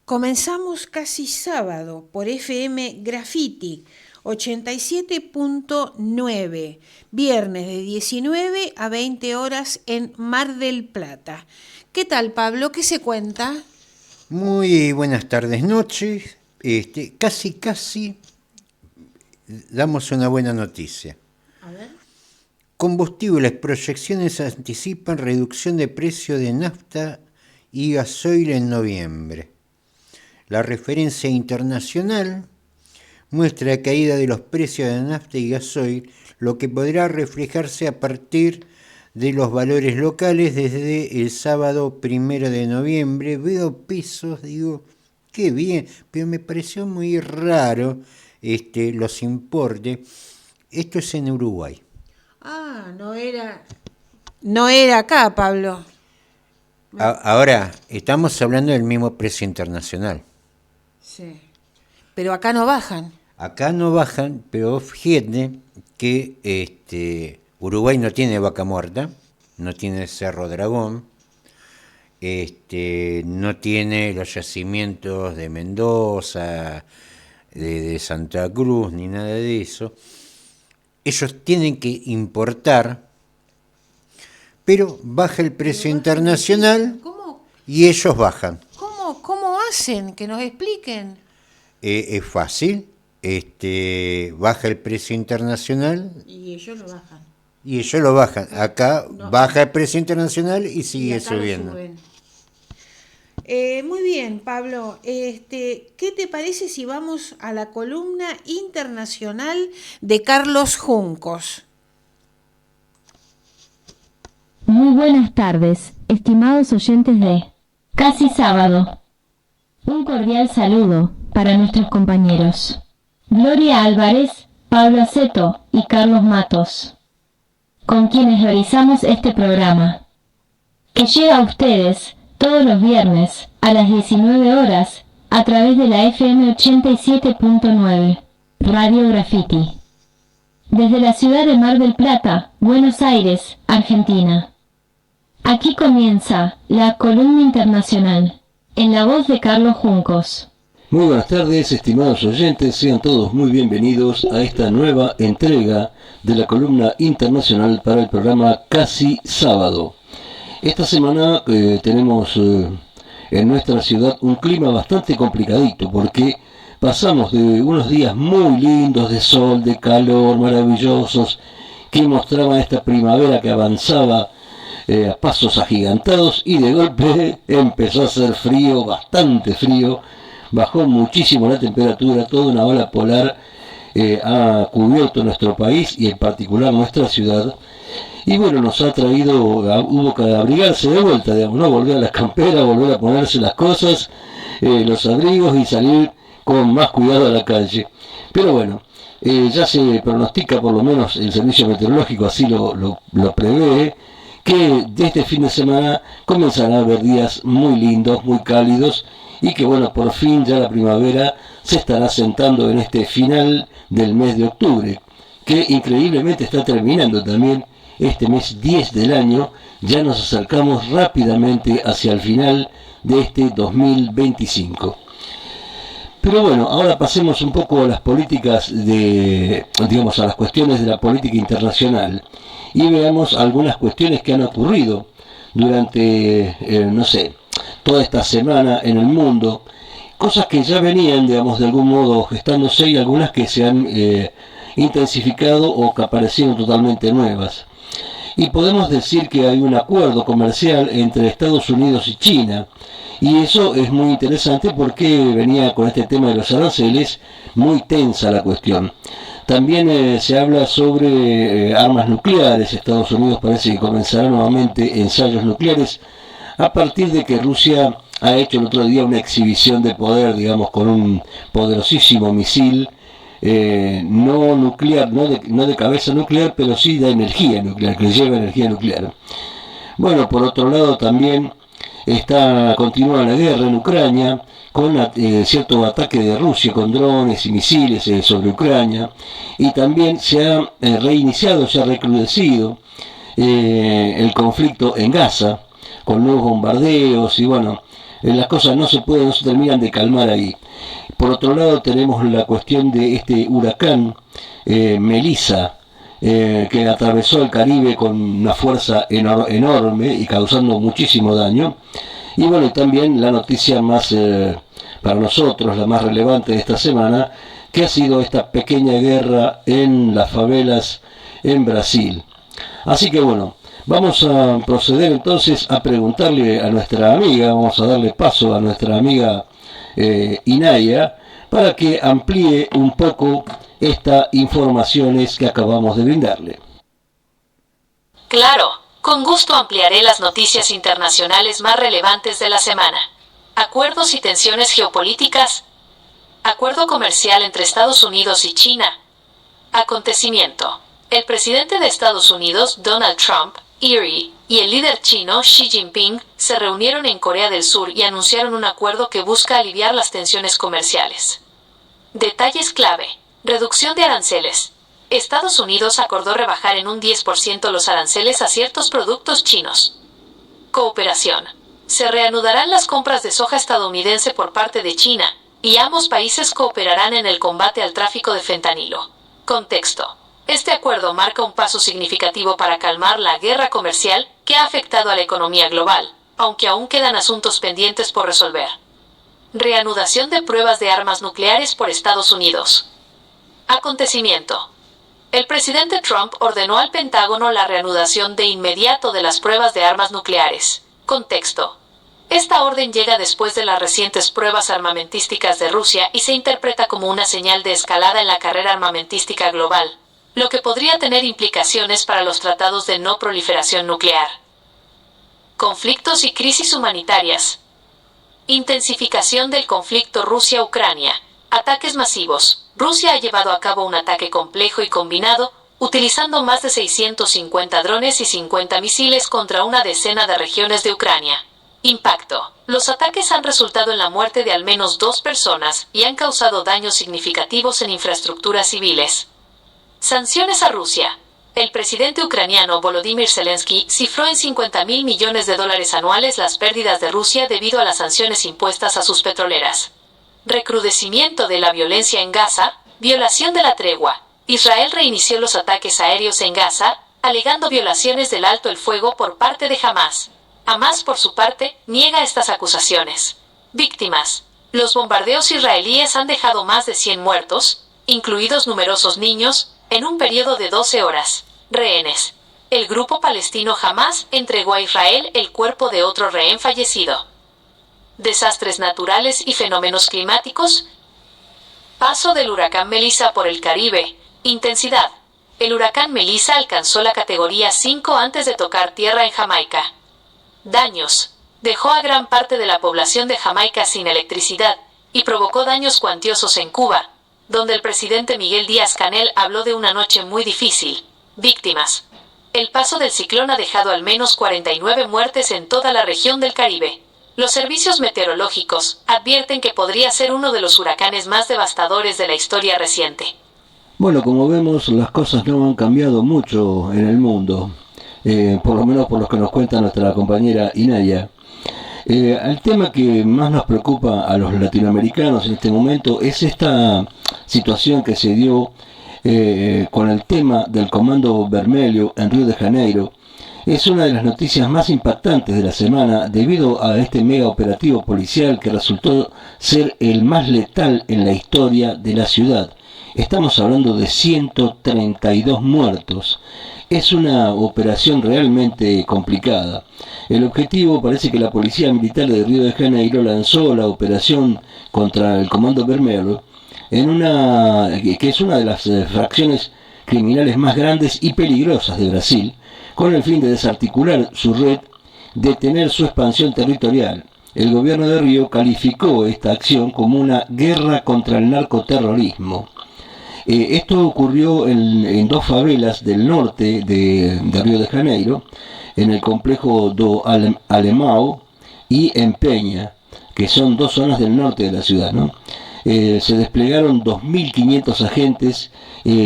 Comenzamos casi sábado por FM Graffiti 87.9, viernes de 19 a 20 horas en Mar del Plata. ¿Qué tal, Pablo? ¿Qué se cuenta? Muy buenas tardes, noches. Casi damos una buena noticia. A ver. Combustibles, proyecciones anticipan reducción de precio de nafta y gasoil en noviembre. La referencia internacional muestra caída de los precios de nafta y gasoil, lo que podrá reflejarse a partir de los valores locales desde el sábado 1 de noviembre. Veo pesos, digo, qué bien, pero me pareció muy raro los importes. Esto es en Uruguay. Ah, no era acá, Pablo. Ahora, estamos hablando del mismo precio internacional. Sí. Pero acá no bajan. Acá no bajan, pero fíjate que Uruguay no tiene Vaca Muerta, no tiene Cerro Dragón, no tiene los yacimientos de Mendoza, de Santa Cruz, ni nada de eso. Ellos tienen que importar, pero baja el precio internacional. ¿Cómo? Y ellos bajan. ¿Cómo hacen? Que nos expliquen. Es fácil. Baja el precio internacional. Y ellos lo bajan. Y ellos lo bajan. Acá No. baja el precio internacional y sigue Y acá subiendo. lo suben. Muy bien, Pablo. ¿Qué te parece si vamos a la columna internacional de Carlos Juncos? Muy buenas tardes, estimados oyentes de Casi Sábado. Un cordial saludo para nuestros compañeros Gloria Álvarez, Pablo Aceto y Carlos Matos, con quienes realizamos este programa, que llega a ustedes todos los viernes a las 19 horas a través de la FM 87.9, Radio Graffiti, desde la ciudad de Mar del Plata, Buenos Aires, Argentina. Aquí comienza la columna internacional, en la voz de Carlos Juncos. Muy buenas tardes, estimados oyentes, sean todos muy bienvenidos a esta nueva entrega de la columna internacional para el programa Casi Sábado. Esta semana tenemos en nuestra ciudad un clima bastante complicadito porque pasamos de unos días muy lindos de sol, de calor, maravillosos, que mostraban esta primavera que avanzaba a pasos agigantados, y de golpe empezó a hacer frío, bastante frío, bajó muchísimo la temperatura, toda una ola polar ha cubierto nuestro país y en particular nuestra ciudad, y bueno, nos ha traído, hubo que abrigarse de vuelta, digamos, ¿no? Volver a las camperas, volver a ponerse las cosas, los abrigos, y salir con más cuidado a la calle. Pero bueno, ya se pronostica, por lo menos el servicio meteorológico así lo prevé, que de este fin de semana comenzarán a haber días muy lindos, muy cálidos, y que bueno, por fin ya la primavera se estará sentando en este final del mes de octubre, que increíblemente está terminando también este mes 10 del año. Ya nos acercamos rápidamente hacia el final de este 2025. Pero bueno, ahora pasemos un poco a las políticas a las cuestiones de la política internacional, y veamos algunas cuestiones que han ocurrido durante, toda esta semana en el mundo, cosas que ya venían, de algún modo gestándose, y algunas que se han intensificado o que aparecieron totalmente nuevas. Y podemos decir que hay un acuerdo comercial entre Estados Unidos y China, y eso es muy interesante porque venía con este tema de los aranceles muy tensa la cuestión. También se habla sobre armas nucleares. Estados Unidos parece que comenzará nuevamente ensayos nucleares a partir de que Rusia ha hecho el otro día una exhibición de poder, con un poderosísimo misil no nuclear, no de cabeza nuclear, pero sí de energía nuclear, que lleva energía nuclear. Bueno, por otro lado también continúa la guerra en Ucrania, con cierto ataque de Rusia con drones y misiles sobre Ucrania, y también se ha reiniciado, se ha recrudecido el conflicto en Gaza, con nuevos bombardeos, y bueno, las cosas no se terminan de calmar ahí. Por otro lado tenemos la cuestión de este huracán Melissa, que atravesó el Caribe con una fuerza enorme y causando muchísimo daño. Y bueno, también la noticia más, para nosotros, la más relevante de esta semana, que ha sido esta pequeña guerra en las favelas en Brasil. Así que bueno, vamos a proceder entonces a preguntarle a nuestra amiga, vamos a darle paso a nuestra amiga Inaya, para que amplíe un poco estas informaciones que acabamos de brindarle. Claro, con gusto ampliaré las noticias internacionales más relevantes de la semana. Acuerdos y tensiones geopolíticas. Acuerdo comercial entre Estados Unidos y China. Acontecimiento. El presidente de Estados Unidos, Donald Trump, y el líder chino, Xi Jinping, se reunieron en Corea del Sur y anunciaron un acuerdo que busca aliviar las tensiones comerciales. Detalles clave. Reducción de aranceles. Estados Unidos acordó rebajar en un 10% los aranceles a ciertos productos chinos. Cooperación. Se reanudarán las compras de soja estadounidense por parte de China, y ambos países cooperarán en el combate al tráfico de fentanilo. Contexto. Este acuerdo marca un paso significativo para calmar la guerra comercial que ha afectado a la economía global, aunque aún quedan asuntos pendientes por resolver. Reanudación de pruebas de armas nucleares por Estados Unidos. Acontecimiento. El presidente Trump ordenó al Pentágono la reanudación de inmediato de las pruebas de armas nucleares. Contexto. Esta orden llega después de las recientes pruebas armamentísticas de Rusia y se interpreta como una señal de escalada en la carrera armamentística global, lo que podría tener implicaciones para los tratados de no proliferación nuclear. Conflictos y crisis humanitarias. Intensificación del conflicto Rusia-Ucrania. Ataques masivos. Rusia ha llevado a cabo un ataque complejo y combinado, utilizando más de 650 drones y 50 misiles contra una decena de regiones de Ucrania. Impacto. Los ataques han resultado en la muerte de al menos 2 personas y han causado daños significativos en infraestructuras civiles. Sanciones a Rusia. El presidente ucraniano Volodymyr Zelensky cifró en $50.000 millones anuales las pérdidas de Rusia debido a las sanciones impuestas a sus petroleras. Recrudecimiento de la violencia en Gaza, violación de la tregua. Israel reinició los ataques aéreos en Gaza, alegando violaciones del alto el fuego por parte de Hamás. Hamás, por su parte, niega estas acusaciones. Víctimas. Los bombardeos israelíes han dejado más de 100 muertos, incluidos numerosos niños, en un periodo de 12 horas. Rehenes. El grupo palestino Hamás entregó a Israel el cuerpo de otro rehén fallecido. Desastres naturales y fenómenos climáticos. Paso del huracán Melissa por el Caribe. Intensidad. El huracán Melissa alcanzó la categoría 5 antes de tocar tierra en Jamaica. Daños. Dejó a gran parte de la población de Jamaica sin electricidad y provocó daños cuantiosos en Cuba, donde el presidente Miguel Díaz-Canel habló de una noche muy difícil. Víctimas. El paso del ciclón ha dejado al menos 49 muertes en toda la región del Caribe. Los servicios meteorológicos advierten que podría ser uno de los huracanes más devastadores de la historia reciente. Bueno, como vemos, las cosas no han cambiado mucho en el mundo, por lo menos por lo que nos cuenta nuestra compañera Inaya. El tema que más nos preocupa a los latinoamericanos en este momento es esta situación que se dio con el tema del Comando Vermelho en Río de Janeiro. Es una de las noticias más impactantes de la semana debido a este mega operativo policial que resultó ser el más letal en la historia de la ciudad. Estamos hablando de 132 muertos. Es una operación realmente complicada. El objetivo, parece que la Policía Militar de Río de Janeiro lanzó la operación contra el Comando Vermelho, que es una de las fracciones criminales más grandes y peligrosas de Brasil, con el fin de desarticular su red, detener su expansión territorial. El gobierno de Río calificó esta acción como una guerra contra el narcoterrorismo. Esto ocurrió en 2 favelas del norte de Río de Janeiro, en el complejo do Alemão y en Peña, que son 2 zonas del norte de la ciudad, ¿no? Se desplegaron 2.500 agentes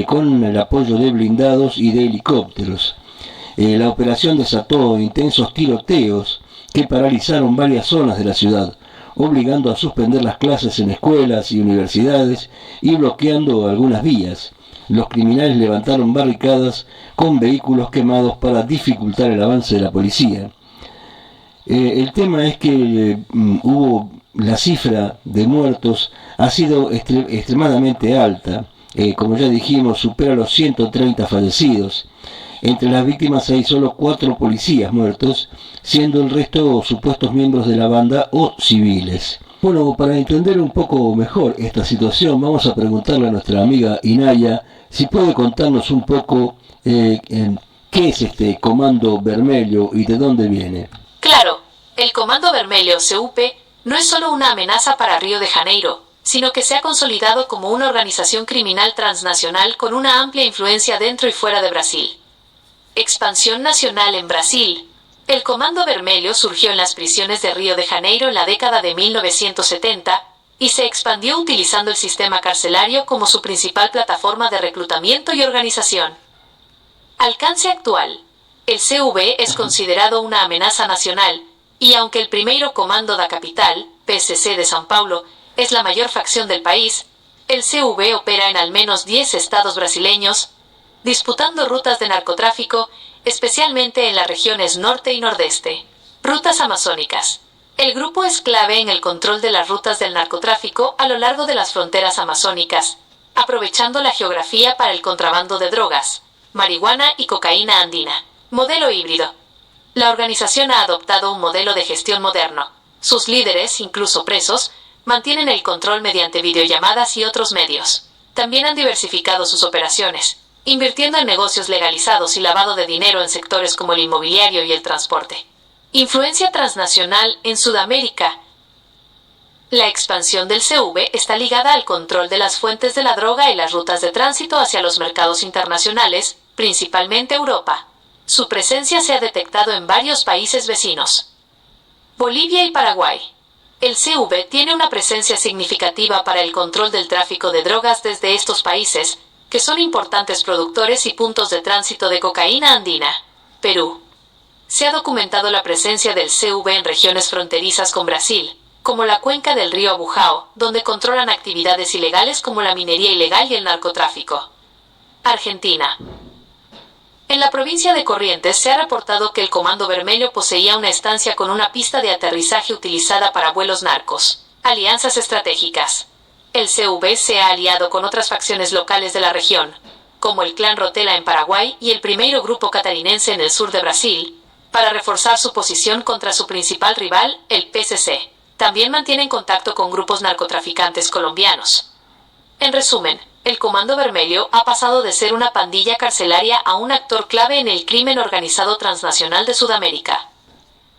con el apoyo de blindados y de helicópteros. La operación desató intensos tiroteos que paralizaron varias zonas de la ciudad, obligando a suspender las clases en escuelas y universidades y bloqueando algunas vías. Los criminales levantaron barricadas con vehículos quemados para dificultar el avance de la policía. El tema es que la cifra de muertos ha sido extremadamente alta. Como ya dijimos, supera los 130 fallecidos. Entre las víctimas hay solo 4 policías muertos, siendo el resto supuestos miembros de la banda o civiles. Bueno, para entender un poco mejor esta situación, vamos a preguntarle a nuestra amiga Inaya si puede contarnos un poco qué es este Comando Vermelho y de dónde viene. Claro, el Comando Vermelho, CUP, no es solo una amenaza para Río de Janeiro, sino que se ha consolidado como una organización criminal transnacional con una amplia influencia dentro y fuera de Brasil. Expansión nacional en Brasil. El Comando Vermelho surgió en las prisiones de Río de Janeiro en la década de 1970 y se expandió utilizando el sistema carcelario como su principal plataforma de reclutamiento y organización. Alcance actual. El CV es considerado una amenaza nacional y aunque el primeiro Comando da Capital, PCC de São Paulo, es la mayor facción del país, el CV opera en al menos 10 estados brasileños, disputando rutas de narcotráfico, especialmente en las regiones norte y nordeste. Rutas amazónicas. El grupo es clave en el control de las rutas del narcotráfico a lo largo de las fronteras amazónicas, aprovechando la geografía para el contrabando de drogas, marihuana y cocaína andina. Modelo híbrido. La organización ha adoptado un modelo de gestión moderno. Sus líderes, incluso presos, mantienen el control mediante videollamadas y otros medios. También han diversificado sus operaciones, invirtiendo en negocios legalizados y lavado de dinero en sectores como el inmobiliario y el transporte. Influencia transnacional en Sudamérica. La expansión del CV está ligada al control de las fuentes de la droga y las rutas de tránsito hacia los mercados internacionales, principalmente Europa. Su presencia se ha detectado en varios países vecinos. Bolivia y Paraguay. El CV tiene una presencia significativa para el control del tráfico de drogas desde estos países, que son importantes productores y puntos de tránsito de cocaína andina. Perú. Se ha documentado la presencia del CV en regiones fronterizas con Brasil, como la cuenca del río Abujao, donde controlan actividades ilegales como la minería ilegal y el narcotráfico. Argentina. En la provincia de Corrientes se ha reportado que el Comando Vermelho poseía una estancia con una pista de aterrizaje utilizada para vuelos narcos. Alianzas estratégicas. El CV se ha aliado con otras facciones locales de la región, como el Clan Rotela en Paraguay y el primeiro grupo catarinense en el sur de Brasil, para reforzar su posición contra su principal rival, el PCC. También mantienen contacto con grupos narcotraficantes colombianos. En resumen, el Comando Vermelho ha pasado de ser una pandilla carcelaria a un actor clave en el crimen organizado transnacional de Sudamérica.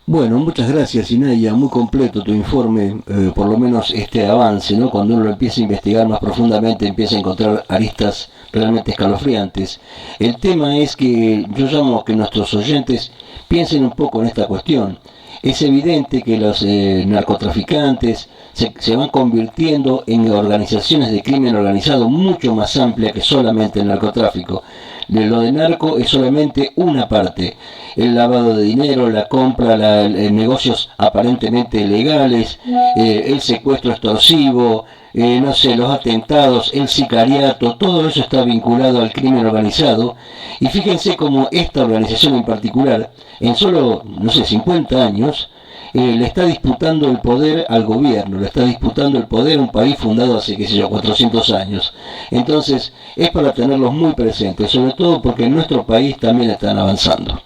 Bueno, muchas gracias Inaya, muy completo tu informe, por lo menos este avance, ¿no? Cuando uno lo empieza a investigar más profundamente empieza a encontrar aristas realmente escalofriantes. El tema es que yo llamo a que nuestros oyentes piensen un poco en esta cuestión. Es evidente que los narcotraficantes se van convirtiendo en organizaciones de crimen organizado mucho más amplia que solamente el narcotráfico. Lo de narco es solamente una parte. El lavado de dinero, la compra, negocios aparentemente legales, el secuestro extorsivo, los atentados, el sicariato, todo eso está vinculado al crimen organizado. Y fíjense cómo esta organización en particular, en solo, 50 años, le está disputando el poder al gobierno, le está disputando el poder a un país fundado hace, 400 años. Entonces, es para tenerlos muy presentes, sobre todo porque en nuestro país también están avanzando.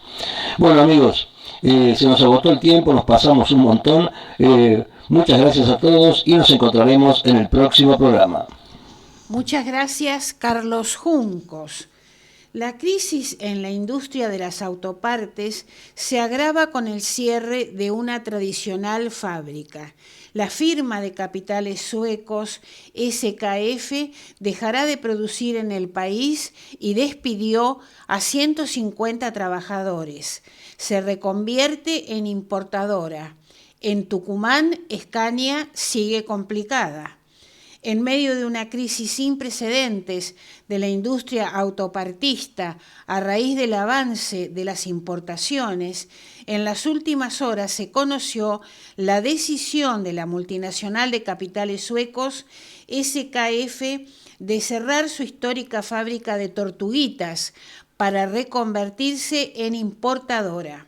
Bueno, amigos, se nos agotó el tiempo, nos pasamos un montón. Muchas gracias a todos y nos encontraremos en el próximo programa. Muchas gracias, Carlos Juncos. La crisis en la industria de las autopartes se agrava con el cierre de una tradicional fábrica. La firma de capitales suecos SKF dejará de producir en el país y despidió a 150 trabajadores. Se reconvierte en importadora. En Tucumán, Scania sigue complicada. En medio de una crisis sin precedentes de la industria autopartista a raíz del avance de las importaciones, en las últimas horas se conoció la decisión de la multinacional de capitales suecos SKF de cerrar su histórica fábrica de tortuguitas para reconvertirse en importadora.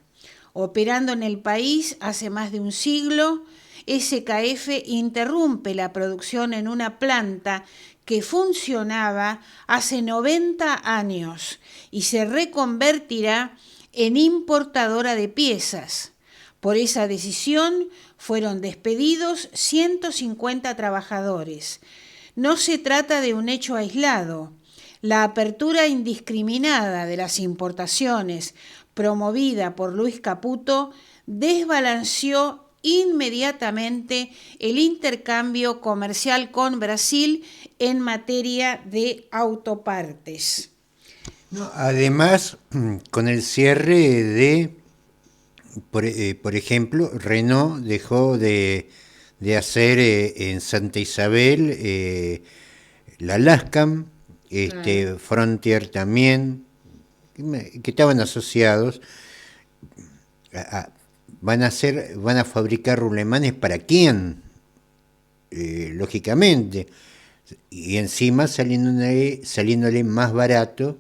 Operando en el país hace más de un siglo, SKF interrumpe la producción en una planta que funcionaba hace 90 años y se reconvertirá en importadora de piezas. Por esa decisión fueron despedidos 150 trabajadores. No se trata de un hecho aislado. La apertura indiscriminada de las importaciones promovida por Luis Caputo desbalanceó inmediatamente el intercambio comercial con Brasil en materia de autopartes. Además, con el cierre de, por ejemplo, Renault dejó de hacer en Santa Isabel la Lascam, Frontier también, que estaban asociados van a fabricar rulemanes. ¿Para quién? Lógicamente, y encima saliéndole más barato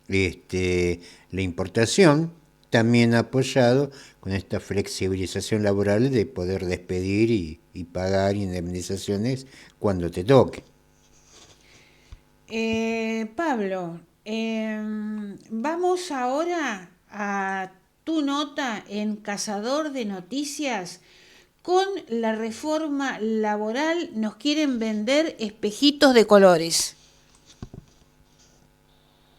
la importación, también apoyado con esta flexibilización laboral de poder despedir y pagar indemnizaciones cuando te toque. Pablo, vamos ahora a tu nota en Cazador de Noticias. Con la reforma laboral nos quieren vender espejitos de colores.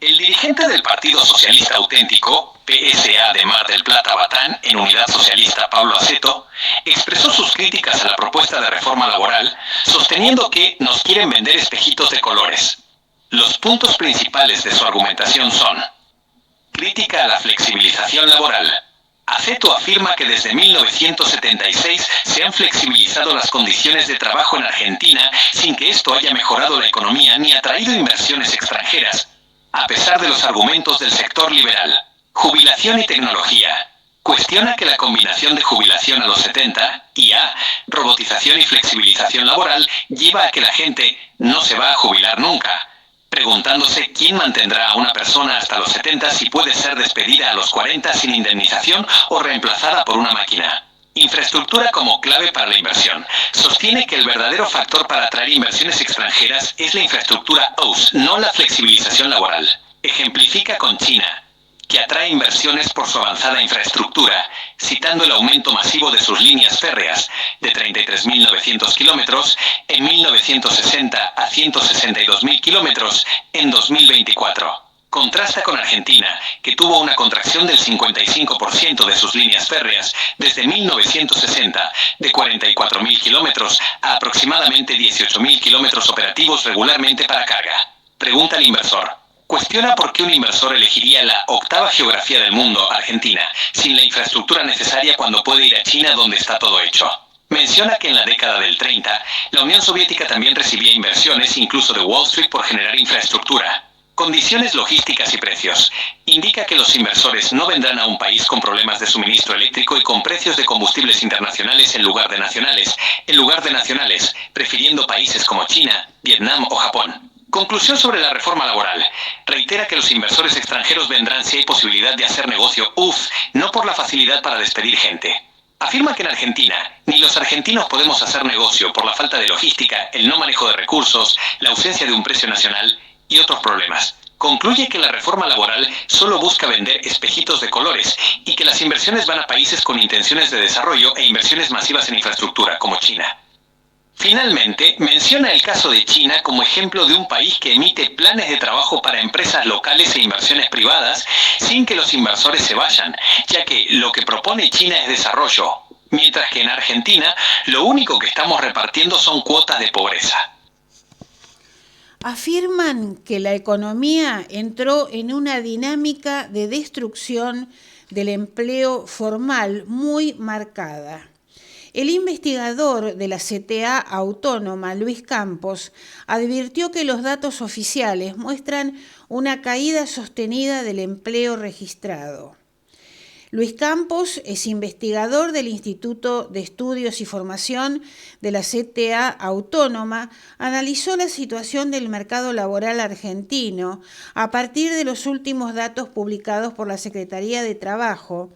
El dirigente del Partido Socialista Auténtico, PSA de Mar del Plata Batán, en Unidad Socialista Pablo Aceto, expresó sus críticas a la propuesta de reforma laboral, sosteniendo que nos quieren vender espejitos de colores. Los puntos principales de su argumentación son: crítica a la flexibilización laboral. Aceto afirma que desde 1976 se han flexibilizado las condiciones de trabajo en Argentina sin que esto haya mejorado la economía ni atraído inversiones extranjeras, a pesar de los argumentos del sector liberal. Jubilación y tecnología. Cuestiona que la combinación de jubilación a los 70, IA, robotización y flexibilización laboral lleva a que la gente no se va a jubilar nunca, preguntándose quién mantendrá a una persona hasta los 70 si puede ser despedida a los 40 sin indemnización o reemplazada por una máquina. Infraestructura como clave para la inversión. Sostiene que el verdadero factor para atraer inversiones extranjeras es la infraestructura OUS, no la flexibilización laboral. Ejemplifica con China, que atrae inversiones por su avanzada infraestructura, citando el aumento masivo de sus líneas férreas, de 33.900 kilómetros en 1960 a 162.000 kilómetros en 2024. Contrasta con Argentina, que tuvo una contracción del 55% de sus líneas férreas desde 1960, de 44.000 kilómetros a aproximadamente 18.000 kilómetros operativos regularmente para carga. Pregunta al inversor. Cuestiona por qué un inversor elegiría la octava geografía del mundo, Argentina, sin la infraestructura necesaria cuando puede ir a China donde está todo hecho. Menciona que en la década del 30, la Unión Soviética también recibía inversiones, incluso de Wall Street, por generar infraestructura. Condiciones logísticas y precios. Indica que los inversores no vendrán a un país con problemas de suministro eléctrico y con precios de combustibles internacionales en lugar de nacionales, prefiriendo países como China, Vietnam o Japón. Conclusión sobre la reforma laboral. Reitera que los inversores extranjeros vendrán si hay posibilidad de hacer negocio, no por la facilidad para despedir gente. Afirma que en Argentina, ni los argentinos podemos hacer negocio por la falta de logística, el no manejo de recursos, la ausencia de un precio nacional y otros problemas. Concluye que la reforma laboral solo busca vender espejitos de colores y que las inversiones van a países con intenciones de desarrollo e inversiones masivas en infraestructura, como China. Finalmente, menciona el caso de China como ejemplo de un país que emite planes de trabajo para empresas locales e inversiones privadas sin que los inversores se vayan, ya que lo que propone China es desarrollo, mientras que en Argentina lo único que estamos repartiendo son cuotas de pobreza. Afirman que la economía entró en una dinámica de destrucción del empleo formal muy marcada. El investigador de la CTA Autónoma, Luis Campos, advirtió que los datos oficiales muestran una caída sostenida del empleo registrado. Luis Campos es investigador del Instituto de Estudios y Formación de la CTA Autónoma. Analizó la situación del mercado laboral argentino a partir de los últimos datos publicados por la Secretaría de Trabajo,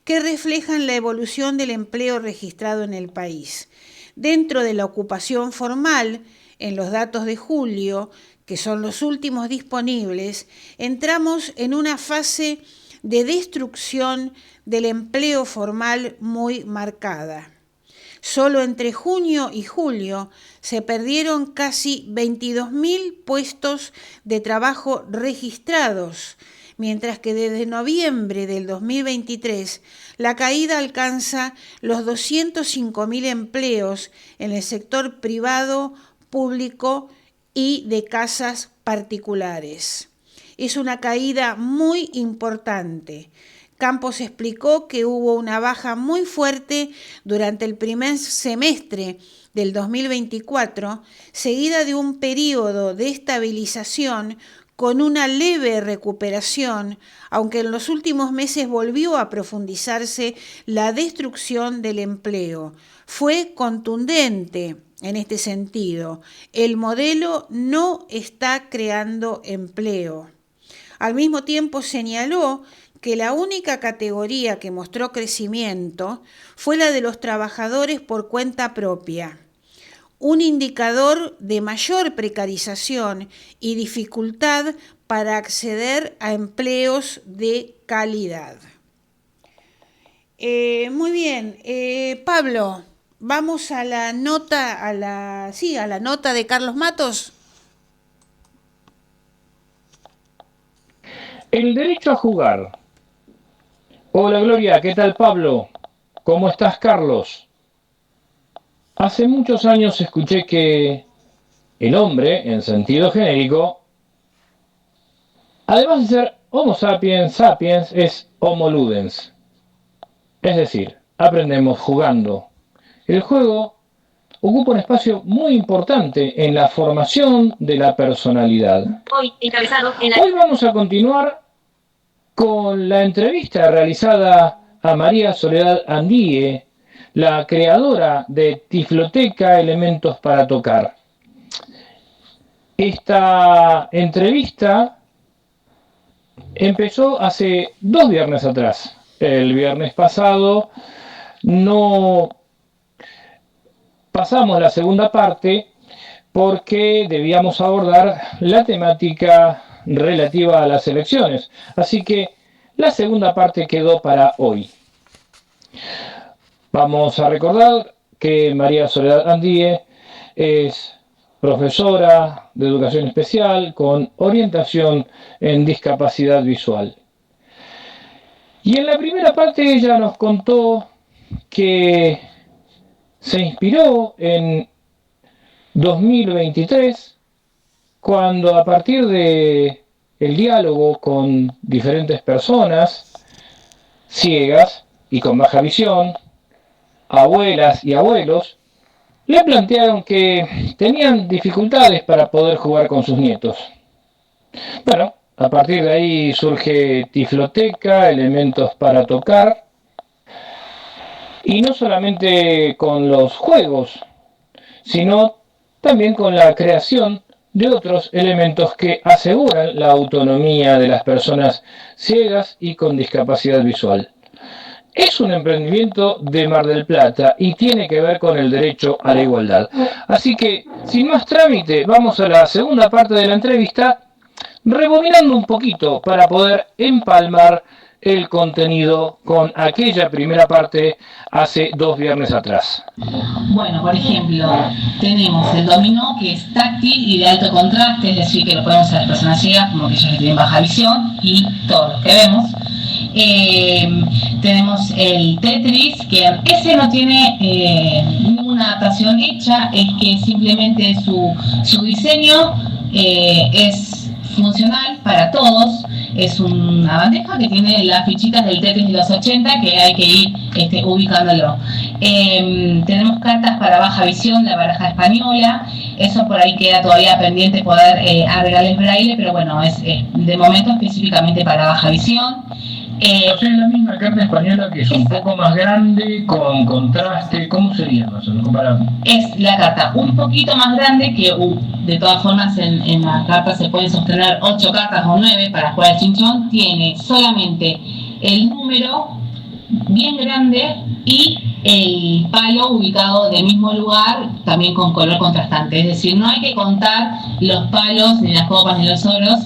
que reflejan la evolución del empleo registrado en el país. Dentro de la ocupación formal, en los datos de julio, que son los últimos disponibles, entramos en una fase de destrucción del empleo formal muy marcada. Solo entre junio y julio se perdieron casi 22.000 puestos de trabajo registrados, mientras que desde noviembre del 2023 la caída alcanza los 205.000 empleos en el sector privado, público y de casas particulares. Es una caída muy importante. Campos explicó que hubo una baja muy fuerte durante el primer semestre del 2024, seguida de un periodo de estabilización con una leve recuperación, aunque en los últimos meses volvió a profundizarse la destrucción del empleo. Fue contundente en este sentido. El modelo no está creando empleo. Al mismo tiempo señaló que la única categoría que mostró crecimiento fue la de los trabajadores por cuenta propia, un indicador de mayor precarización y dificultad para acceder a empleos de calidad. Muy bien, Pablo, vamos a la nota, a la nota de Carlos Matos. El derecho a jugar. Hola Gloria, ¿qué tal Pablo? ¿Cómo estás Carlos? Hace muchos años escuché que el hombre, en sentido genérico, además de ser Homo sapiens sapiens, es Homo ludens. Es decir, aprendemos jugando. El juego ocupa un espacio muy importante en la formación de la personalidad. Hoy vamos a continuar con la entrevista realizada a María Soledad Andíe, la creadora de Tifloteca Elementos para Tocar. Esta entrevista empezó hace 2 viernes atrás. El viernes pasado no pasamos la segunda parte porque debíamos abordar la temática relativa a las elecciones. Así que la segunda parte quedó para hoy. Vamos a recordar que María Soledad Andíe es profesora de educación especial con orientación en discapacidad visual. Y en la primera parte ella nos contó que se inspiró en 2023 cuando a partir de el diálogo con diferentes personas ciegas y con baja visión, abuelas y abuelos, le plantearon que tenían dificultades para poder jugar con sus nietos. Bueno, a partir de ahí surge Tifloteca, Elementos para Tocar, y no solamente con los juegos, sino también con la creación de otros elementos que aseguran la autonomía de las personas ciegas y con discapacidad visual. Es un emprendimiento de Mar del Plata y tiene que ver con el derecho a la igualdad. Así que, sin más trámite, vamos a la segunda parte de la entrevista, rebobinando un poquito para poder empalmar el contenido con aquella primera parte hace 2 viernes atrás. Bueno, por ejemplo, tenemos el dominó, que es táctil y de alto contraste, es decir, que lo podemos hacer las personas ciegas como aquellos que tienen baja visión y todos los que vemos. Tenemos el Tetris, que ese no tiene ninguna adaptación hecha, es que simplemente su diseño es funcional para todos. Es una bandeja que tiene las fichitas del Tetris de los 80 que hay que ir ubicándolo. Tenemos cartas para baja visión, la baraja española. Eso por ahí queda todavía pendiente poder agregarles braille, pero bueno, es de momento específicamente para baja visión. O sea, es la misma carta española, que es un poco más grande, con contraste. ¿Cómo sería más o menos comparado? Es la carta un poquito más grande, que de todas formas en la carta se pueden sostener 8 cartas o 9 para jugar al chinchón. Tiene solamente el número bien grande y el palo ubicado del mismo lugar, también con color contrastante. Es decir, no hay que contar los palos, ni las copas, ni los oros,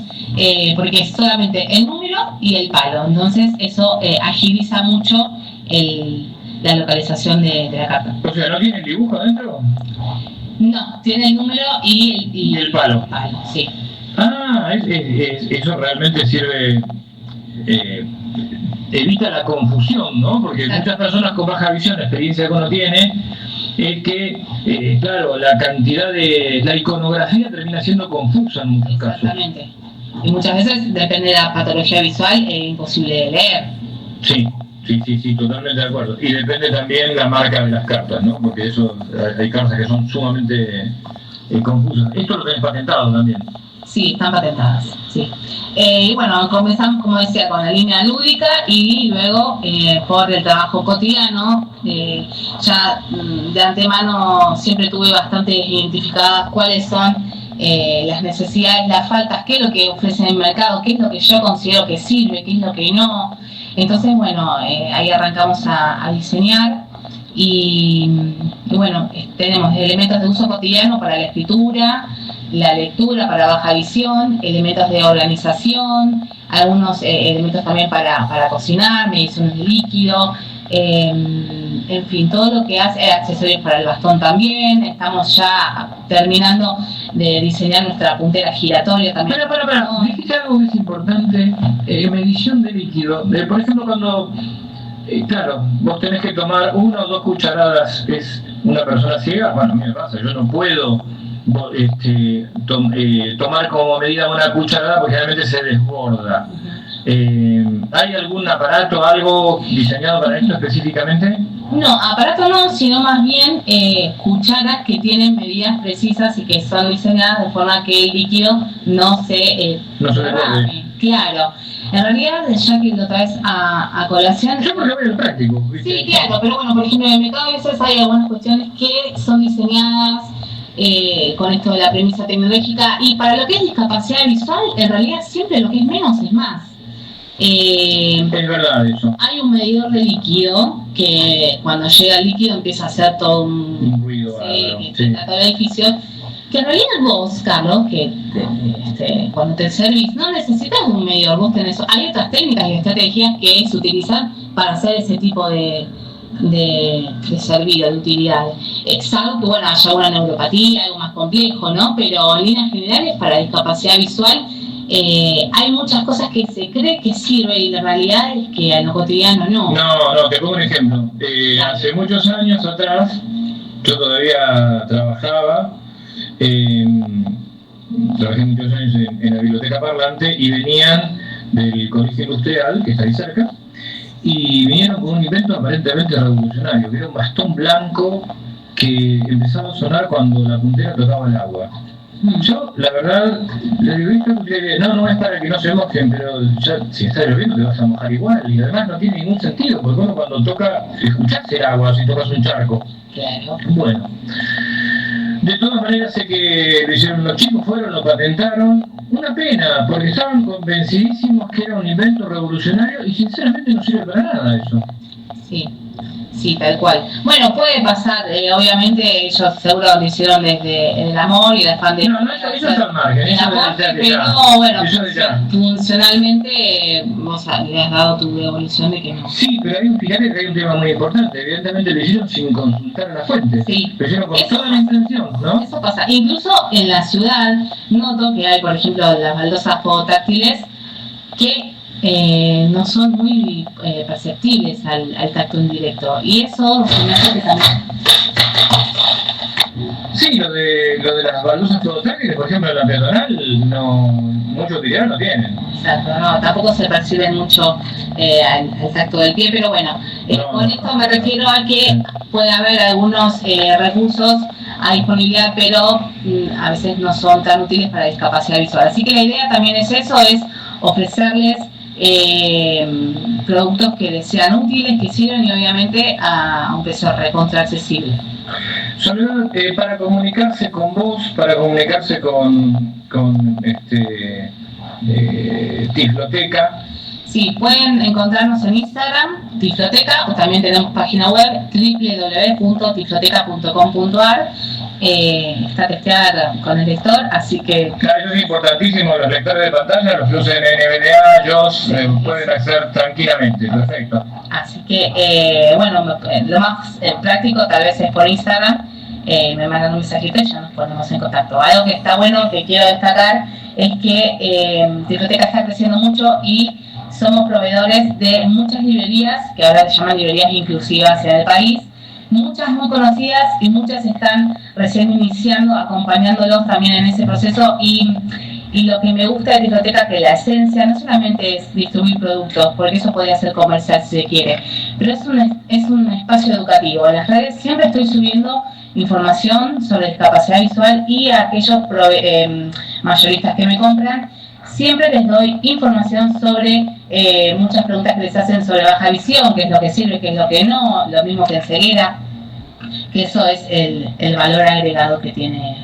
porque es solamente el número y el palo. Entonces eso agiliza mucho la localización de la carta. O sea, ¿no tiene el dibujo adentro? No, tiene el número y el palo. Sí. Ah, eso realmente sirve, evita la confusión, ¿no? Porque muchas personas con baja visión, la experiencia que uno tiene, es que, claro, la cantidad de la iconografía termina siendo confusa en muchos casos. Exactamente. Y muchas veces, depende de la patología visual, es imposible de leer. Sí, totalmente de acuerdo. Y depende también la marca de las cartas, ¿no? Porque eso, hay cartas que son sumamente confusas. Esto lo tenés patentado también. Sí, están patentadas, sí. Y bueno, comenzamos, como decía, con la línea lúdica y luego por el trabajo cotidiano. Ya de antemano siempre tuve bastante identificadas cuáles son las necesidades, las faltas, qué es lo que ofrece el mercado, qué es lo que yo considero que sirve, qué es lo que no. Entonces, bueno, ahí arrancamos a diseñar y bueno, tenemos elementos de uso cotidiano para la escritura, la lectura para baja visión, elementos de organización, algunos elementos también para cocinar, mediciones de líquido, en fin, todo lo que hace accesorios para el bastón también. Estamos ya terminando de diseñar nuestra puntera giratoria también. Pero, dijiste algo que es importante, medición de líquido. Por ejemplo, cuando, claro, vos tenés que tomar 1 o 2 cucharadas, es una persona ciega, bueno, a mí me pasa, yo no puedo tomar como medida una cucharada porque generalmente se desborda. ¿Hay algún aparato, algo diseñado para esto específicamente? No, aparato no, sino más bien cucharas que tienen medidas precisas y que son diseñadas de forma que el líquido no se derrame. Claro. En realidad, ya que lo traes a colación... Yo porque veo el práctico, ¿viste? Sí, claro, pero bueno, por ejemplo, en el mercado a veces hay algunas cuestiones que son diseñadas con esto de la premisa tecnológica, y para lo que es discapacidad visual, en realidad siempre lo que es menos es más. Es verdad eso. Hay un medidor de líquido que cuando llega el líquido empieza a hacer todo un ruido, todo el edificio, que en realidad vos, Carlos, que cuando te servís no necesitas un medidor, vos tenés, hay otras técnicas y estrategias que se utilizan para hacer ese tipo de servicio, de utilidades. Salvo que bueno, haya una neuropatía, algo más complejo, ¿no? Pero en líneas generales para discapacidad visual hay muchas cosas que se cree que sirven y la realidad es que en lo cotidiano no. No, te pongo un ejemplo. Hace muchos años atrás, yo todavía trabajé muchos años en la biblioteca parlante y venían del colegio industrial, que está ahí cerca, y vinieron con un invento aparentemente revolucionario, que era un bastón blanco que empezaba a sonar cuando la puntera tocaba el agua. Yo, la verdad, le digo, no es para que no se mojen, pero ya, si está lloviendo te vas a mojar igual, y además no tiene ningún sentido, porque uno cuando toca, escuchás el agua si tocas un charco. Claro. Bueno, de todas maneras sé que lo hicieron los chicos, lo patentaron. Una pena, porque estaban convencidísimos que era un invento revolucionario y sinceramente no sirve para nada eso. Sí, tal cual. Bueno, puede pasar, obviamente ellos seguro lo hicieron desde el amor y el afán de... No, eso es al margen, eso pero bueno, funcionalmente vos le has dado tu devolución de que no. Sí, pero fíjate que hay un tema muy importante, evidentemente lo hicieron sin consultar a la fuente. Sí. Lo hicieron con toda la intención, ¿no? Eso pasa. Incluso en la ciudad noto que hay, por ejemplo, las baldosas fototáctiles que no son muy perceptibles al tacto indirecto, y eso se me hace que también... Sí, Sí, lo de las baldosas fototáctiles, por ejemplo, en la peatonal, mucha utilidad no tienen. Exacto, no, tampoco se percibe mucho al tacto del pie, pero bueno, con esto me refiero a que puede haber algunos recursos a disponibilidad, pero a veces no son tan útiles para discapacidad visual. Así que la idea también es eso, es ofrecerles productos que les sean útiles, que sirven y obviamente a un precio recontra accesible. Soledad, para comunicarse con vos, para comunicarse con Tifloteca. Sí, pueden encontrarnos en Instagram, Tifloteca, o también tenemos página web www.tifloteca.com.ar. Está testeada con el lector, así que... Claro, eso es importantísimo, los lectores de pantalla, los luces NVDA, JOS, pueden acceder tranquilamente, perfecto. Así que, bueno, lo más práctico tal vez es por Instagram, me mandan un mensajito y ya nos ponemos en contacto. Algo que está bueno, que quiero destacar, es que Tifloteca está creciendo mucho y somos proveedores de muchas librerías, que ahora se llaman librerías inclusivas en el país, muchas muy conocidas y muchas están recién iniciando, acompañándolos también en ese proceso y lo que me gusta de Tifloteca es que la esencia no solamente es distribuir productos, porque eso podría ser comercial si se quiere, pero es un espacio educativo. En las redes siempre estoy subiendo información sobre discapacidad visual y a aquellos mayoristas que me compran, siempre les doy información sobre muchas preguntas que les hacen sobre baja visión, qué es lo que sirve, qué es lo que no, lo mismo que en ceguera, que eso es el valor agregado que tiene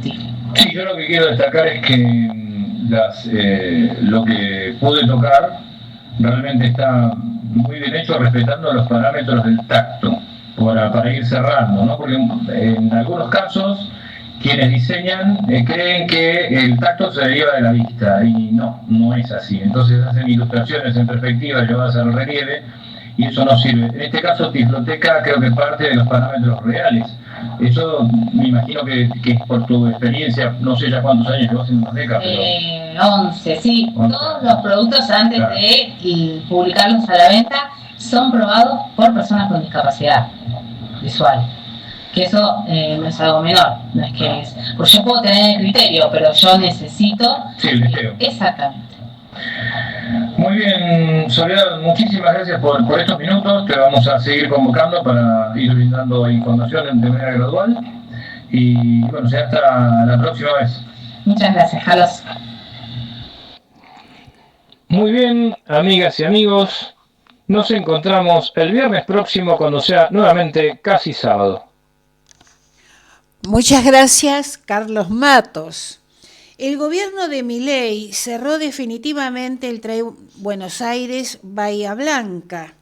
Tiflo. Sí, yo lo que quiero destacar es que lo que pude tocar realmente está muy bien hecho, respetando los parámetros del tacto, para ir cerrando, ¿no? Porque en algunos casos quienes diseñan creen que el tacto se deriva de la vista y no es así. Entonces hacen ilustraciones en perspectiva llevadas al relieve y eso no sirve. En este caso Tifloteca creo que parte de los parámetros reales. Eso me imagino que es por tu experiencia, no sé ya cuántos años llevas en Tifloteca, pero... 11, sí. 11. Todos los productos antes de publicarlos a la venta son probados por personas con discapacidad visual. Que eso no es algo menor, no es que es... Pues yo puedo tener el criterio, pero yo necesito... Sí, el deseo. Exactamente. Muy bien, Soledad, muchísimas gracias por estos minutos. Te vamos a seguir convocando para ir brindando información de manera gradual. Y bueno, será hasta la próxima vez. Muchas gracias, Carlos. Muy bien, amigas y amigos. Nos encontramos el viernes próximo cuando sea nuevamente casi sábado. Muchas gracias, Carlos Matos. El gobierno de Milei cerró definitivamente el tren Buenos Aires-Bahía Blanca.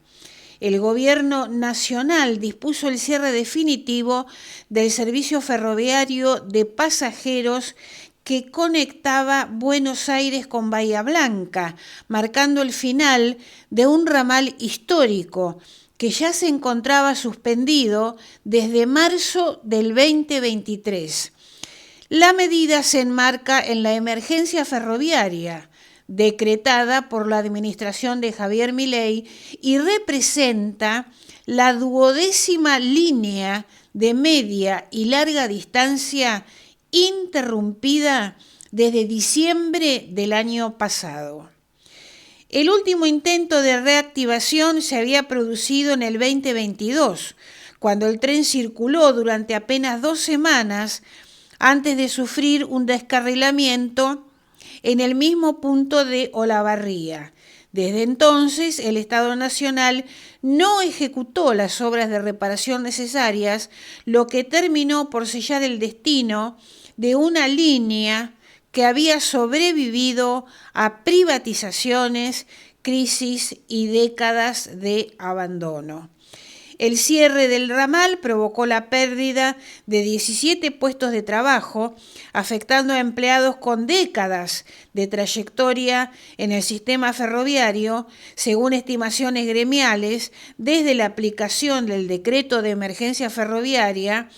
El gobierno nacional dispuso el cierre definitivo del servicio ferroviario de pasajeros que conectaba Buenos Aires con Bahía Blanca, marcando el final de un ramal histórico que ya se encontraba suspendido desde marzo del 2023. La medida se enmarca en la emergencia ferroviaria decretada por la administración de Javier Milei y representa la 12ª línea de media y larga distancia interrumpida desde diciembre del año pasado. El último intento de reactivación se había producido en el 2022, cuando el tren circuló durante apenas 2 semanas antes de sufrir un descarrilamiento en el mismo punto de Olavarría. Desde entonces, el Estado Nacional no ejecutó las obras de reparación necesarias, lo que terminó por sellar el destino de una línea que había sobrevivido a privatizaciones, crisis y décadas de abandono. El cierre del ramal provocó la pérdida de 17 puestos de trabajo, afectando a empleados con décadas de trayectoria en el sistema ferroviario, según estimaciones gremiales. Desde la aplicación del decreto de emergencia ferroviaria,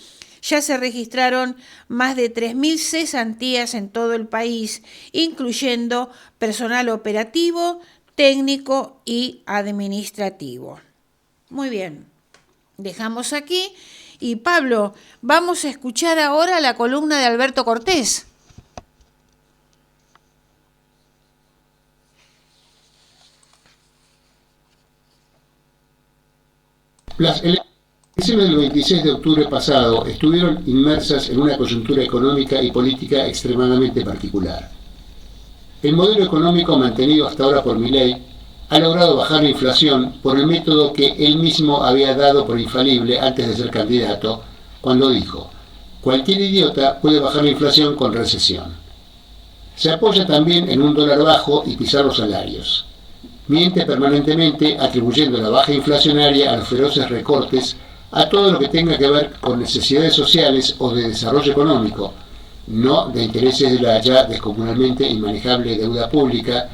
ya se registraron más de 3.000 cesantías en todo el país, incluyendo personal operativo, técnico y administrativo. Muy bien. Dejamos aquí Y Pablo, vamos a escuchar ahora la columna de Alberto Cortés. Las elecciones del 26 de octubre pasado estuvieron inmersas en una coyuntura económica y política extremadamente particular. El modelo económico mantenido hasta ahora por Milei ha logrado bajar la inflación por el método que él mismo había dado por infalible antes de ser candidato, cuando dijo: cualquier idiota puede bajar la inflación con recesión. Se apoya también en un dólar bajo y pisar los salarios. Miente permanentemente atribuyendo la baja inflacionaria a los feroces recortes a todo lo que tenga que ver con necesidades sociales o de desarrollo económico, no de intereses de la ya descomunalmente inmanejable deuda pública,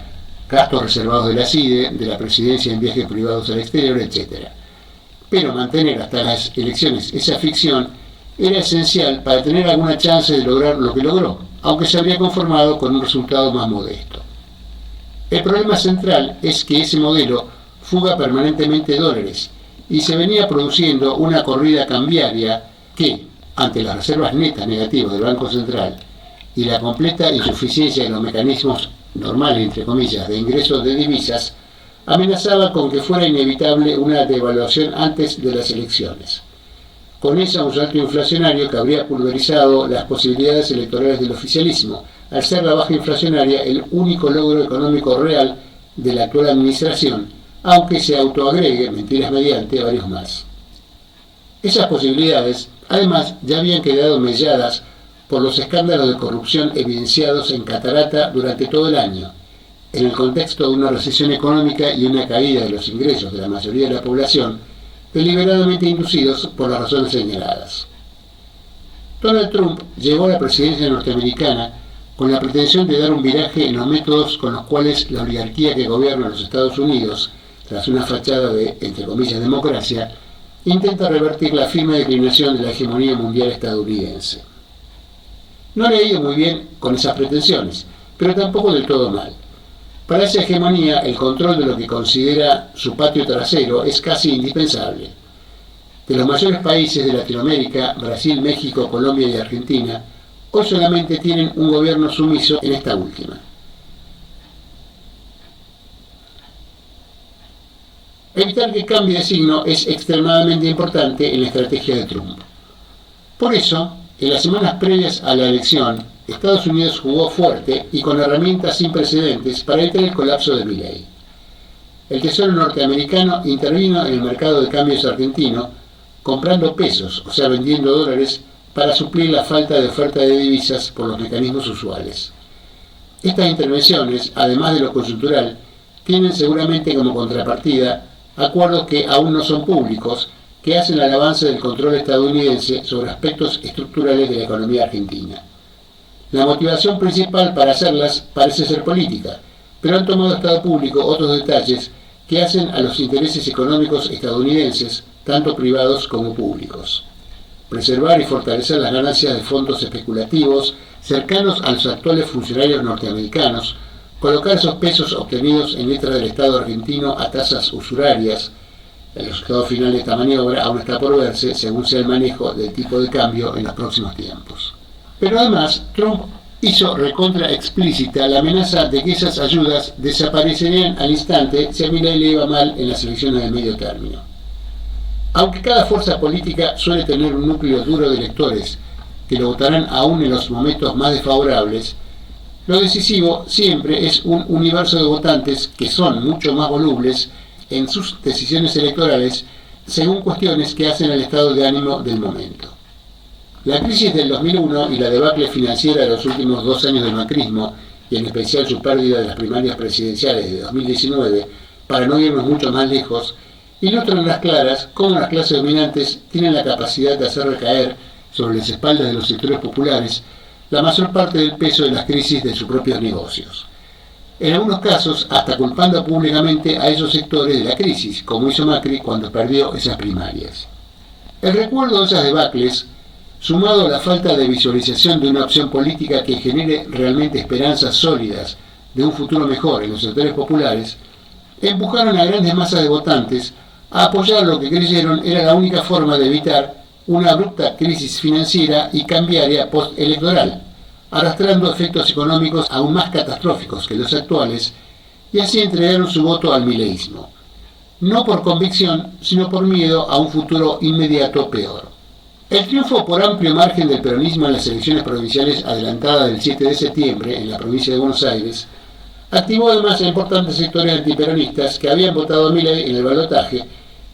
gastos reservados de la CIDE, de la presidencia en viajes privados al exterior, etc. Pero mantener hasta las elecciones esa ficción era esencial para tener alguna chance de lograr lo que logró, aunque se habría conformado con un resultado más modesto. El problema central es que ese modelo fuga permanentemente dólares y se venía produciendo una corrida cambiaria que, ante las reservas netas negativas del Banco Central y la completa insuficiencia de los mecanismos normales, entre comillas, de ingresos de divisas, amenazaba con que fuera inevitable una devaluación antes de las elecciones. Con eso, un salto inflacionario que habría pulverizado las posibilidades electorales del oficialismo, al ser la baja inflacionaria el único logro económico real de la actual administración, aunque se autoagregue, mentiras mediante, varios más. Esas posibilidades, además, ya habían quedado melladas por los escándalos de corrupción evidenciados en Catarata durante todo el año, en el contexto de una recesión económica y una caída de los ingresos de la mayoría de la población, deliberadamente inducidos por las razones señaladas. Donald Trump llegó a la presidencia norteamericana con la pretensión de dar un viraje en los métodos con los cuales la oligarquía que gobierna los Estados Unidos, tras una fachada de, entre comillas, democracia, intenta revertir la firme declinación de la hegemonía mundial estadounidense. No le ha ido muy bien con esas pretensiones, pero tampoco del todo mal. Para esa hegemonía, el control de lo que considera su patio trasero es casi indispensable. De los mayores países de Latinoamérica, Brasil, México, Colombia y Argentina, hoy solamente tienen un gobierno sumiso en esta última. Evitar que cambie de signo es extremadamente importante en la estrategia de Trump. Por eso, en las semanas previas a la elección, Estados Unidos jugó fuerte y con herramientas sin precedentes para evitar el colapso de Milei. El Tesoro norteamericano intervino en el mercado de cambios argentino comprando pesos, o sea, vendiendo dólares, para suplir la falta de oferta de divisas por los mecanismos usuales. Estas intervenciones, además de lo coyuntural, tienen seguramente como contrapartida acuerdos que aún no son públicos, que hacen al avance del control estadounidense sobre aspectos estructurales de la economía argentina. La motivación principal para hacerlas parece ser política, pero han tomado estado público otros detalles que hacen a los intereses económicos estadounidenses, tanto privados como públicos. Preservar y fortalecer las ganancias de fondos especulativos cercanos a los actuales funcionarios norteamericanos, colocar esos pesos obtenidos en letra del Estado argentino a tasas usurarias. El resultado final de esta maniobra aún está por verse según sea el manejo del tipo de cambio en los próximos tiempos. Pero además, Trump hizo recontra explícita la amenaza de que esas ayudas desaparecerían al instante si a Milei le iba mal en las elecciones de medio término. Aunque cada fuerza política suele tener un núcleo duro de electores que lo votarán aún en los momentos más desfavorables, lo decisivo siempre es un universo de votantes que son mucho más volubles en sus decisiones electorales según cuestiones que hacen al estado de ánimo del momento. La crisis del 2001 y la debacle financiera de los últimos 2 años del macrismo, y en especial su pérdida de las primarias presidenciales de 2019, para no irnos mucho más lejos, ilustran las claras cómo las clases dominantes tienen la capacidad de hacer recaer sobre las espaldas de los sectores populares la mayor parte del peso de las crisis de sus propios negocios. En algunos casos, hasta culpando públicamente a esos sectores de la crisis, como hizo Macri cuando perdió esas primarias. El recuerdo de esas debacles, sumado a la falta de visualización de una opción política que genere realmente esperanzas sólidas de un futuro mejor en los sectores populares, empujaron a grandes masas de votantes a apoyar lo que creyeron era la única forma de evitar una abrupta crisis financiera y cambiaria postelectoral, arrastrando efectos económicos aún más catastróficos que los actuales, y así entregaron su voto al mileísmo, no por convicción, sino por miedo a un futuro inmediato peor. El triunfo por amplio margen del peronismo en las elecciones provinciales adelantadas del 7 de septiembre en la provincia de Buenos Aires activó además a importantes sectores antiperonistas que habían votado a Milei en el balotaje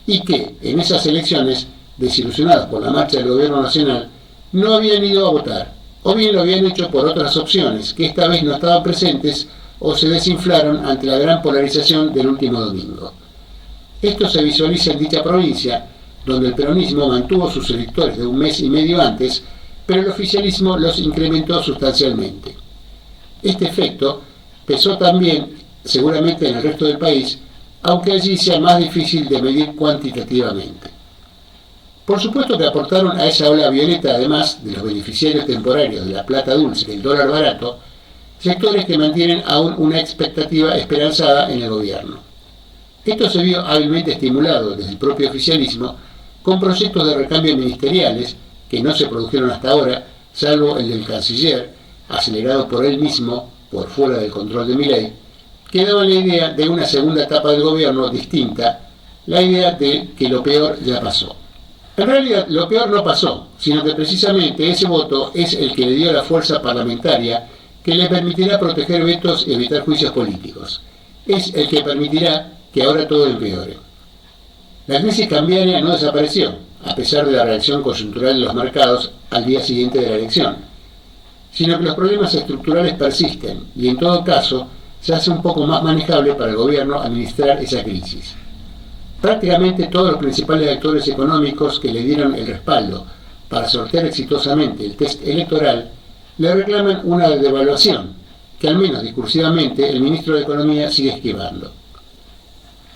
y que, en esas elecciones, desilusionados por la marcha del gobierno nacional, no habían ido a votar, o bien lo habían hecho por otras opciones que esta vez no estaban presentes o se desinflaron ante la gran polarización del último domingo. Esto se visualiza en dicha provincia, donde el peronismo mantuvo sus electores de un mes y medio antes, pero el oficialismo los incrementó sustancialmente. Este efecto pesó también, seguramente, en el resto del país, aunque allí sea más difícil de medir cuantitativamente. Por supuesto que aportaron a esa ola violeta, además de los beneficiarios temporarios de la plata dulce y del dólar barato, sectores que mantienen aún una expectativa esperanzada en el gobierno. Esto se vio hábilmente estimulado desde el propio oficialismo con proyectos de recambio ministeriales que no se produjeron hasta ahora, salvo el del canciller, acelerado por él mismo, por fuera del control de Milei, que daba la idea de una segunda etapa del gobierno distinta, la idea de que lo peor ya pasó. En realidad, lo peor no pasó, sino que precisamente ese voto es el que le dio la fuerza parlamentaria que le permitirá proteger vetos y evitar juicios políticos. Es el que permitirá que ahora todo empeore. La crisis cambiaria no desapareció, a pesar de la reacción coyuntural de los mercados al día siguiente de la elección, sino que los problemas estructurales persisten y en todo caso se hace un poco más manejable para el gobierno administrar esa crisis. Prácticamente todos los principales actores económicos que le dieron el respaldo para sortear exitosamente el test electoral le reclaman una devaluación, que al menos discursivamente el ministro de Economía sigue esquivando.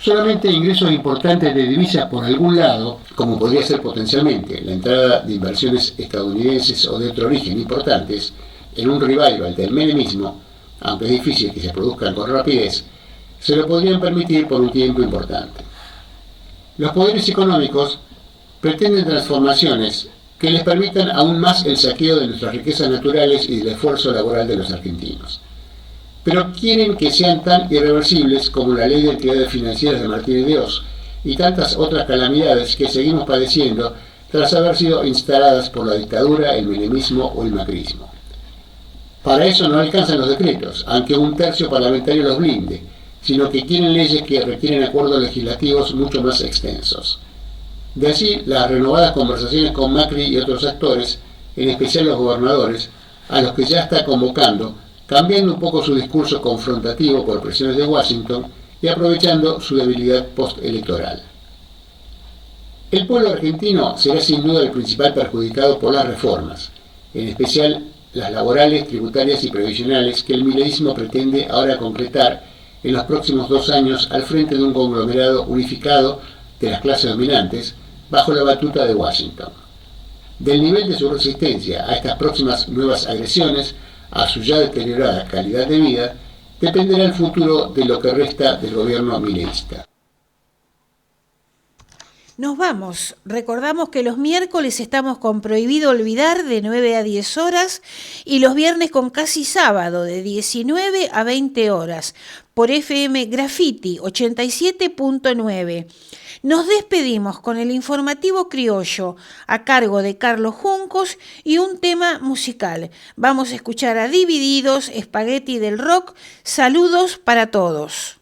Solamente ingresos importantes de divisas por algún lado, como podría ser potencialmente la entrada de inversiones estadounidenses o de otro origen importantes, en un revival del menemismo, aunque es difícil que se produzcan con rapidez, se lo podrían permitir por un tiempo importante. Los poderes económicos pretenden transformaciones que les permitan aún más el saqueo de nuestras riquezas naturales y del esfuerzo laboral de los argentinos. Pero quieren que sean tan irreversibles como la ley de entidades financieras de Martínez de Oz y tantas otras calamidades que seguimos padeciendo tras haber sido instaladas por la dictadura, el menemismo o el macrismo. Para eso no alcanzan los decretos, aunque un tercio parlamentario los blinde, sino que quieren leyes que requieren acuerdos legislativos mucho más extensos. De allí las renovadas conversaciones con Macri y otros actores, en especial los gobernadores, a los que ya está convocando, cambiando un poco su discurso confrontativo por presiones de Washington y aprovechando su debilidad postelectoral. El pueblo argentino será sin duda el principal perjudicado por las reformas, en especial las laborales, tributarias y previsionales que el mileísmo pretende ahora concretar en los próximos 2 años al frente de un conglomerado unificado de las clases dominantes bajo la batuta de Washington. Del nivel de su resistencia a estas próximas nuevas agresiones, a su ya deteriorada calidad de vida, dependerá el futuro de lo que resta del gobierno mileísta. Nos vamos. Recordamos que los miércoles estamos con Prohibido Olvidar de 9 a 10 horas y los viernes con Casi Sábado de 19 a 20 horas por FM Graffiti 87.9. Nos despedimos con el informativo criollo a cargo de Carlos Juncos y un tema musical. Vamos a escuchar a Divididos, Espagueti del Rock. Saludos para todos.